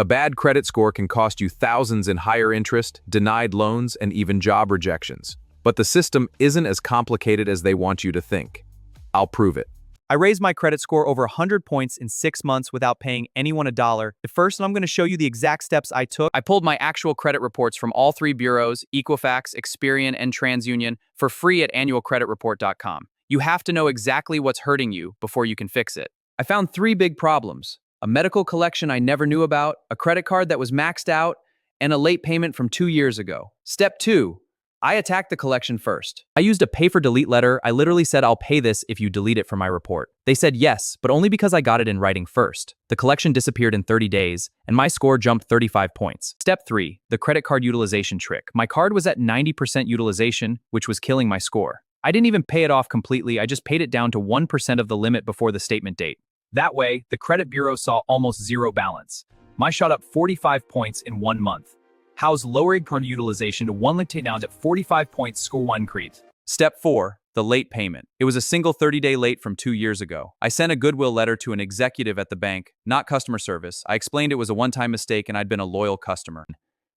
A bad credit score can cost you thousands in higher interest, denied loans, and even job rejections. But the system isn't as complicated as they want you to think. I'll prove it. I raised my credit score over 100 points in 6 months without paying anyone a dollar. At first, and I'm going to show you the exact steps I took. I pulled my actual credit reports from all 3 bureaus, Equifax, Experian, and TransUnion, for free at annualcreditreport.com. You have to know exactly what's hurting you before you can fix it. I found 3 big problems: a medical collection I never knew about, a credit card that was maxed out, and a late payment from 2 years ago. Step 2. I attacked the collection first. I used a pay-for-delete letter. I literally said, "I'll pay this if you delete it from my report." They said yes, but only because I got it in writing first. The collection disappeared in 30 days, and my score jumped 35 points. Step 3. The credit card utilization trick. My card was at 90% utilization, which was killing my score. I didn't even pay it off completely. I just paid it down to 1% of the limit before the statement date. That way, the credit bureau saw almost zero balance. Mine shot up 45 points in 1 month. How's lowering card utilization to 1 limit down at 45 points score 1 create? Step 4. The late payment. It was a single 30-day late from 2 years ago. I sent a goodwill letter to an executive at the bank, not customer service. I explained it was a one-time mistake and I'd been a loyal customer.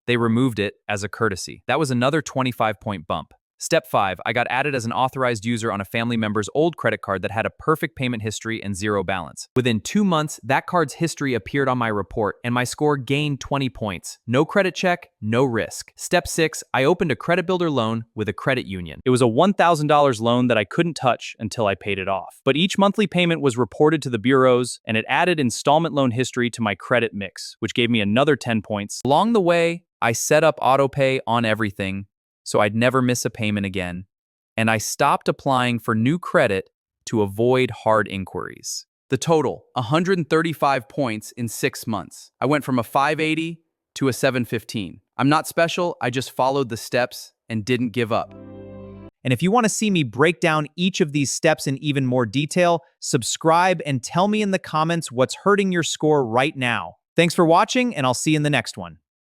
They removed it as a courtesy. That was another 25-point bump. Step 5. I got added as an authorized user on a family member's old credit card that had a perfect payment history and zero balance. Within 2 months, that card's history appeared on my report and my score gained 20 points. No credit check, no risk. Step 6. I opened a credit builder loan with a credit union. It was a $1,000 loan that I couldn't touch until I paid it off. But each monthly payment was reported to the bureaus, and it added installment loan history to my credit mix, which gave me another 10 points. Along the way, I set up autopay on everything, so I'd never miss a payment again, and I stopped applying for new credit to avoid hard inquiries. The total, 135 points in 6 months. I went from a 580 to a 715. I'm not special, I just followed the steps and didn't give up. And if you want to see me break down each of these steps in even more detail, subscribe and tell me in the comments what's hurting your score right now. Thanks for watching, and I'll see you in the next one.